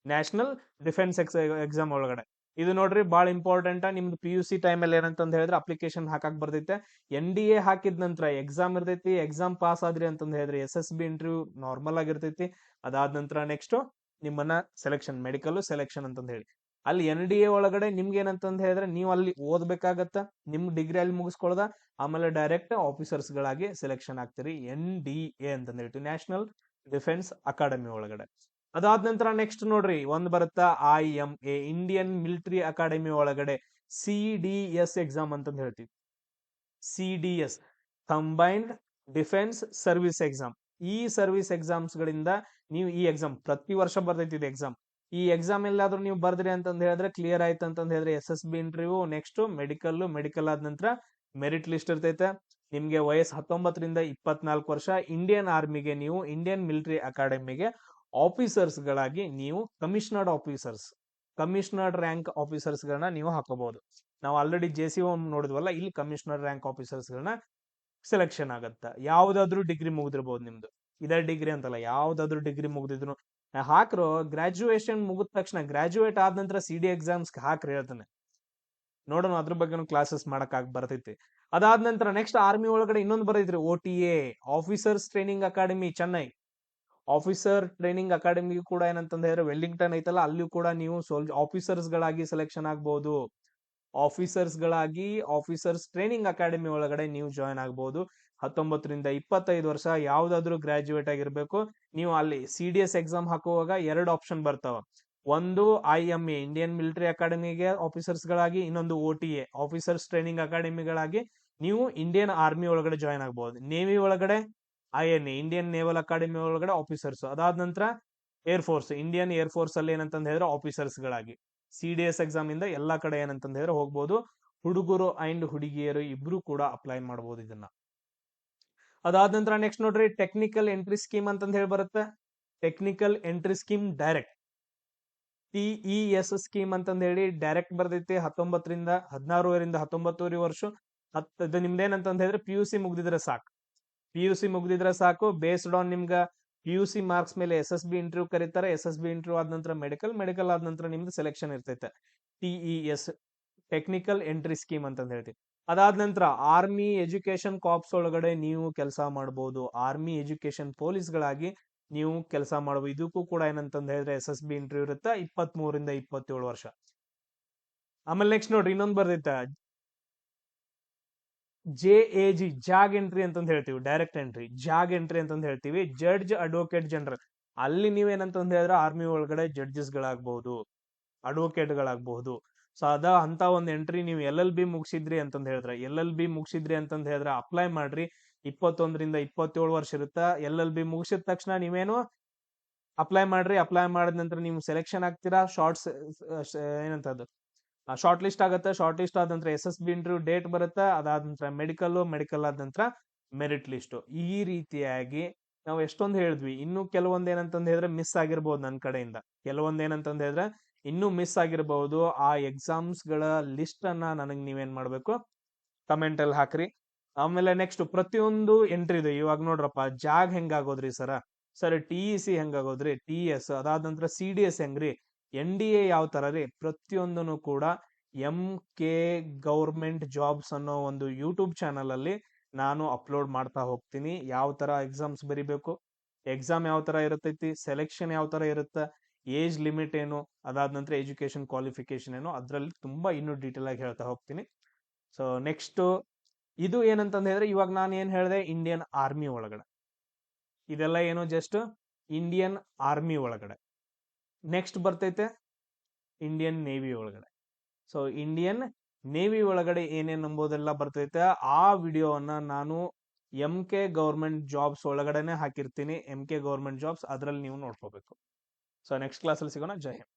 ನ್ಯಾಷನಲ್ ಡಿಫೆನ್ಸ್ ಎಕ್ಸಾಮ್ ಒಳಗಡೆ ಇದು ನೋಡ್ರಿ ಬಹಳ ಇಂಪಾರ್ಟೆಂಟ್. ನಿಮ್ದು PUC ಟೈಮ್ ಅಲ್ಲಿ ಏನಂತಂದ್ ಹೇಳಿದ್ರೆ ಅಪ್ಲಿಕೇಶನ್ ಹಾಕಕ್ ಬರ್ತೈತೆ. NDA ಹಾಕಿದ ನಂತರ ಎಕ್ಸಾಮ್ ಇರ್ತೈತಿ. ಎಕ್ಸಾಮ್ ಪಾಸ್ ಆದ್ರಿ ಅಂತಂದ್ ಹೇಳಿದ್ರೆ SSB ಇಂಟರ್ವ್ಯೂ ನಾರ್ಮಲ್ ಆಗಿರ್ತೈತಿ. ಅದಾದ ನಂತರ ನೆಕ್ಸ್ಟ್ ನಿಮ್ಮನ್ನ ಸೆಲೆಕ್ಷನ್, ಮೆಡಿಕಲ್ ಸೆಲೆಕ್ಷನ್ ಅಂತಂದ್ ಹೇಳಿ. ಅಲ್ಲಿ NDA ಒಳಗಡೆ ನಿಮ್ಗೆ ಏನಂತಂದ್ ಹೇಳಿದ್ರೆ ನೀವು ಅಲ್ಲಿ ಓದ್ಬೇಕಾಗತ್ತ, ನಿಮ್ ಡಿಗ್ರಿ ಅಲ್ಲಿ ಮುಗಿಸ್ಕೊಳ್ದ, ಆಮೇಲೆ ಡೈರೆಕ್ಟ್ ಆಫೀಸರ್ಸ್ ಗಳಾಗಿ ಸೆಲೆಕ್ಷನ್ ಆಗ್ತೀರಿ. NDA ಅಂತಂದ್ ಹೇಳ್ತೀವಿ, ನ್ಯಾಷನಲ್ ಡಿಫೆನ್ಸ್ ಅಕಾಡೆಮಿ ಒಳಗಡೆ. ಅದಾದ ನಂತರ ನೆಕ್ಸ್ಟ್ ನೋಡ್ರಿ, ಒಂದ್ ಬರುತ್ತಾ IMA, ಇಂಡಿಯನ್ ಮಿಲಿಟರಿ ಅಕಾಡೆಮಿ ಒಳಗಡೆ CDS ಎಕ್ಸಾಮ್ ಅಂತಂದ್ ಹೇಳ್ತೀವಿ. CDS combined defence service exam. ಈ ಸರ್ವಿಸ್ ಎಕ್ಸಾಮ್ಸ್ ಗಳಿಂದ ನೀವು ಈ ಎಕ್ಸಾಮ್ ಪ್ರತಿ ವರ್ಷ ಬರ್ತೈತಿ ಇದು ಎಕ್ಸಾಮ್. ಈ ಎಕ್ಸಾಮ್ ಎಲ್ಲಾದ್ರೂ ನೀವು ಬರ್ದ್ರಿ ಅಂತಂದ್ ಹೇಳಿದ್ರೆ ಕ್ಲಿಯರ್ ಆಯ್ತು ಅಂತಂದ್ ಹೇಳಿದ್ರೆ SSB ಇಂಟರ್ವ್ಯೂ, ನೆಕ್ಸ್ಟ್ ಮೆಡಿಕಲ್ ಆದ ನಂತರ ಮೆರಿಟ್ ಲಿಸ್ಟ್ ಇರ್ತೈತೆ. ನಿಮ್ಗೆ ವಯಸ್ಸು 19 ರಿಂದ 24 ವರ್ಷ. ಇಂಡಿಯನ್ ಆರ್ಮಿಗೆ ನೀವು ಇಂಡಿಯನ್ ಮಿಲಿಟರಿ ಅಕಾಡೆಮಿಗೆ ಆಫೀಸರ್ಸ್ ಗಳಾಗಿ ನೀವು ಕಮಿಷನರ್ಡ್ ರ್ಯಾಂಕ್ ಆಫೀಸರ್ಸ್ ಗಳನ್ನ ನೀವು ಹಾಕೋಬಹುದು. ನಾವು ಆಲ್ರೆಡಿ JC1 ನೋಡಿದ್ವಲ್ಲ, ಇಲ್ಲಿ ಕಮಿಷನರ್ ರ್ಯಾಂಕ್ ಆಫೀಸರ್ಸ್ ಗಳನ್ನ ಸೆಲೆಕ್ಷನ್ ಆಗತ್ತ. ಯಾವ್ದಾದ್ರು ಡಿಗ್ರಿ ಮುಗಿದಿರ್ಬೋದು ನಿಮ್ದು, ಇದೇ ಡಿಗ್ರಿ ಅಂತಲ್ಲ, ಯಾವ್ದಾದ್ರು ಡಿಗ್ರಿ ಮುಗಿದಿದ್ರು ಹಾಕ್ರು. ಗ್ರಾಜುಯೇಷನ್ ಮುಗಿದ ತಕ್ಷಣ, ಗ್ರಾಜುಯೇಟ್ ಆದ ನಂತರ CD ಎಕ್ಸಾಮ್ಸ್ ಹಾಕ್ರಿ ಹೇಳ್ತಾನೆ, ನೋಡೋಣ ಅದ್ರ ಬಗ್ಗೆನು ಕ್ಲಾಸಸ್ ಮಾಡಕ್ ಬರ್ತೈತಿ. ಅದಾದ ನಂತರ ನೆಕ್ಸ್ಟ್ ಆರ್ಮಿ ಒಳಗಡೆ ಇನ್ನೊಂದು ಬರೈತ್ರಿ, OTA officers training academy, Chennai. Officer training academy ಕೂಡ ಏನಂತಂದ್ ಹೇಳಿದ್ರೆ ವೆಲ್ಲಿಂಗ್ಟನ್ ಐತಲ್ಲ, ಅಲ್ಲಿಯೂ ಕೂಡ ನೀವು ಆಫೀಸರ್ಸ್ ಗಳಾಗಿ ಸೆಲೆಕ್ಷನ್ ಆಗ್ಬಹುದು. ಆಫೀಸರ್ಸ್ ಟ್ರೈನಿಂಗ್ ಅಕಾಡೆಮಿ ಒಳಗಡೆ ನೀವು ಜಾಯ್ನ್ ಆಗ್ಬಹುದು. 19ರಿಂದ 25 ವರ್ಷ ಯಾವ್ದಾದ್ರು ಗ್ರಾಜುಯೇಟ್ ಆಗಿರ್ಬೇಕು. ನೀವು ಅಲ್ಲಿ CDS ಎಕ್ಸಾಮ್ ಹಾಕುವಾಗ 2 ಆಪ್ಷನ್ ಬರ್ತಾವ. ಒಂದು IMA ಇಂಡಿಯನ್ ಮಿಲಿಟರಿ ಅಕಾಡೆಮಿಗೆ ಆಫೀಸರ್ಸ್ ಗಳಾಗಿ, ಇನ್ನೊಂದು OTA ಆಫೀಸರ್ಸ್ ಟ್ರೈನಿಂಗ್ ಅಕಾಡೆಮಿಗಳಾಗಿ ನೀವು ಇಂಡಿಯನ್ ಆರ್ಮಿ ಒಳಗಡೆ ಜಾಯ್ನ್ ಆಗಬಹುದು. ನೇವಿ ಒಳಗಡೆ INA ಇಂಡಿಯನ್ ನೇವಲ್ ಅಕಾಡೆಮಿ ಒಳಗಡೆ ಆಫೀಸರ್ಸ್, ಅದಾದ ನಂತರ air force Indian air force ಅಲ್ಲಿ ಏನಂತಂದ್ ಹೇಳಿದ್ರೆ ಆಫೀಸರ್ಸ್ ಗಳಾಗಿ CDS ಎಕ್ಸಾಮ್ ಇಂದ ಎಲ್ಲಾ ಕಡೆ ಏನಂತಂದ್ ಹೇಳಿದ್ರೆ ಹೋಗ್ಬೋದು. ಹುಡುಗರು ಅಂಡ್ ಹುಡುಗಿಯರು ಇಬ್ರು ಕೂಡ ಅಪ್ಲೈ ಮಾಡಬಹುದು ಇದನ್ನ. ಅದಾದ ನಂತರ ನೆಕ್ಸ್ಟ್ ನೋಡ್ರಿ, ಟೆಕ್ನಿಕಲ್ ಎಂಟ್ರಿ ಸ್ಕೀಮ್ ಅಂತಂದ್ ಹೇಳಿ ಬರುತ್ತೆ. Technical entry scheme direct TES scheme ಅಂತಂದ್ ಹೇಳಿ ಡೈರೆಕ್ಟ್ ಬರ್ದೈತಿ. 19ರಿಂದ 16 19 ವರ್ಷ. ಇದು ನಿಮ್ದೇನಂತಂದ್ ಹೇಳಿದ್ರೆ PUC ಮುಗ್ದಿದ್ರೆ ಸಾಕು. PUC ಮುಗ್ದಿದ್ರೆ ಸಾಕು. ಬೇಸ್ಡ್ ಆನ್ ನಿಮ್ಗ PUC ಮಾರ್ಕ್ಸ್ ಮೇಲೆ SSB ಇಂಟರ್ವ್ಯೂ ಕರೀತಾರೆ. SSB ಇಂಟರ್ವ್ಯೂ ಆದ ನಂತರ ಮೆಡಿಕಲ್ ಆದ ನಂತರ ನಿಮ್ದು ಸೆಲೆಕ್ಷನ್ ಇರ್ತೈತೆ. TES ಟೆಕ್ನಿಕಲ್ ಎಂಟ್ರಿ ಸ್ಕೀಮ್ ಅಂತಂದ್ ಹೇಳ್ತೀವಿ. ಅದಾದ ನಂತರ ಆರ್ಮಿ ಎಜುಕೇಶನ್ ಕಾರ್ಪ್ಸ್ ಒಳಗಡೆ ನೀವು ಕೆಲಸ ಮಾಡಬಹುದು. ಆರ್ಮಿ ಎಜುಕೇಶನ್ ಪೊಲೀಸ್ ಗಳಾಗಿ ನೀವು ಕೆಲಸ ಮಾಡಬಹುದು. ಇದಕ್ಕೂ ಕೂಡ ಏನಂತಂದ್ ಹೇಳಿದ್ರೆ SSB ಇಂಟರ್ವ್ಯೂ ಇರುತ್ತೆ. 23ರಿಂದ 27 ವರ್ಷ. ಆಮೇಲೆ ನೆಕ್ಸ್ಟ್ ನೋಡ್ರಿ, ಇನ್ನೊಂದು ಬರ್ದೈತೆ JAG ಜಾಗ್ ಎಂಟ್ರಿ ಅಂತಂದ್ ಹೇಳ್ತೀವಿ. ಡೈರೆಕ್ಟ್ ಎಂಟ್ರಿ ಜಾಗ್ ಎಂಟ್ರಿ ಅಂತಂದ್ ಹೇಳ್ತೀವಿ. ಜಡ್ಜ್ ಅಡ್ವೊಕೇಟ್ ಜನರಲ್, ಅಲ್ಲಿ ನೀವೇನಂತಂದ್ ಹೇಳಿದ್ರೆ ಆರ್ಮಿ ಒಳಗಡೆ ಜಡ್ಜಸ್ ಗಳಾಗಬಹುದು, ಅಡ್ವೊಕೇಟ್ ಗಳಾಗಬಹುದು. ಸೊ ಅಂತ ಒಂದು ಎಂಟ್ರಿ ನೀವು LLB ಮುಗಿಸಿದ್ರಿ ಅಂತಂದ್ ಹೇಳಿದ್ರೆ ಅಪ್ಲೈ ಮಾಡ್ರಿ. 21ರಿಂದ 27 ವರ್ಷ ಇರುತ್ತಾ. LLB ಮುಗಿಸಿದ ತಕ್ಷಣ ನೀವೇನು ಅಪ್ಲೈ ಮಾಡ್ರಿ. ಅಪ್ಲೈ ಮಾಡಿದ ನಂತರ ನೀವು ಸೆಲೆಕ್ಷನ್ ಆಗ್ತೀರಾ. ಏನಂತದ್ದು ಶಾರ್ಟ್ ಲಿಸ್ಟ್ ಆಗುತ್ತೆ. ಶಾರ್ಟ್ ಲಿಸ್ಟ್ ಆದ ನಂತರ SSB ಇಂಟರ್ವ್ಯೂ ಡೇಟ್ ಬರುತ್ತೆ. ಅದಾದ ನಂತರ ಮೆಡಿಕಲ್ ಆದ ನಂತರ ಮೆರಿಟ್ ಲಿಸ್ಟ್. ಈ ರೀತಿಯಾಗಿ ನಾವು ಎಷ್ಟೊಂದು ಹೇಳಿದ್ವಿ. ಇನ್ನು ಕೆಲವೊಂದ್ ಏನಂತಂದ್ ಹೇಳಿದ್ರೆ ಮಿಸ್ ಆಗಿರ್ಬೋದು ನನ್ನ ಕಡೆಯಿಂದ. ಕೆಲವೊಂದ್ ಏನಂತಂದ್ ಹೇಳಿದ್ರೆ ಇನ್ನೂ ಮಿಸ್ ಆಗಿರಬಹುದು. ಆ ಎಕ್ಸಾಮ್ಸ್ ಗಳ ಲಿಸ್ಟ್ ಅನ್ನ ನನಗೆ ನೀವೇನ್ ಮಾಡ್ಬೇಕು, ಕಮೆಂಟ್ ಅಲ್ಲಿ ಹಾಕ್ರಿ. ಆಮೇಲೆ ನೆಕ್ಸ್ಟ್ ಪ್ರತಿಯೊಂದು ಎಂಟ್ರಿ ಇದೆ. ಇವಾಗ ನೋಡ್ರಪ್ಪ, ಜಾಗ್ ಹೆಂಗಾಗೋದ್ರಿ ಸರ್ TEC ಹೆಂಗಾಗೋದ್ರಿ, TS ಅದಾದ ನಂತರ CDS ಹೆಂಗ್ರಿ, NDA ಯಾವ ತರ ರೀ, ಪ್ರತಿಯೊಂದನ್ನು ಕೂಡ MK ಗೌರ್ಮೆಂಟ್ ಜಾಬ್ಸ್ ಅನ್ನೋ ಒಂದು ಯೂಟ್ಯೂಬ್ ಚಾನಲ್ ಅಲ್ಲಿ ನಾನು ಅಪ್ಲೋಡ್ ಮಾಡ್ತಾ ಹೋಗ್ತೀನಿ. ಯಾವ ತರ ಎಕ್ಸಾಮ್ಸ್ ಬರಿಬೇಕು, ಎಕ್ಸಾಮ್ ಯಾವ ತರ ಇರುತ್ತೈತಿ, ಸೆಲೆಕ್ಷನ್ ಯಾವ ತರ ಇರುತ್ತೆ, ಏಜ್ ಲಿಮಿಟ್ ಏನು, ಅದಾದ ನಂತರ ಎಜುಕೇಶನ್ ಕ್ವಾಲಿಫಿಕೇಶನ್ ಏನು, ಅದ್ರಲ್ಲಿ ತುಂಬಾ ಇನ್ನೂ ಡೀಟೇಲ್ ಆಗಿ ಹೇಳ್ತಾ ಹೋಗ್ತೀನಿ. ಸೊ ನೆಕ್ಸ್ಟ್ ಇದು ಏನಂತಂದ್ ಹೇಳಿದ್ರೆ, ಇವಾಗ ನಾನು ಏನ್ ಹೇಳಿದೆ ಇಂಡಿಯನ್ ಆರ್ಮಿ ಒಳಗಡೆ, ಇದೆಲ್ಲ ಏನು ಜಸ್ಟ್ ಇಂಡಿಯನ್ ಆರ್ಮಿ ಒಳಗಡೆ. ನೆಕ್ಸ್ಟ್ ಬರ್ತೈತೆ ಇಂಡಿಯನ್ ನೇವಿ ಒಳಗಡೆ. ಸೊ ಇಂಡಿಯನ್ ನೇವಿ ಒಳಗಡೆ ಏನೇನ್ ನಂಬೋದೆಲ್ಲ ಬರ್ತೈತೆ, ಆ ವಿಡಿಯೋವನ್ನ ನಾನು MK ಗೌರ್ಮೆಂಟ್ ಜಾಬ್ಸ್ ಒಳಗಡೆನೆ ಹಾಕಿರ್ತೀನಿ. MK ಗೌರ್ಮೆಂಟ್ ಜಾಬ್ಸ್ ಅದ್ರಲ್ಲಿ ನೀವು ನೋಡ್ಕೋಬೇಕು. ಸೊ ನೆಕ್ಸ್ಟ್ ಕ್ಲಾಸ್ ಅಲ್ಲಿ ಸಿಗೋಣ. ಜೈ ಹಿಂದ್.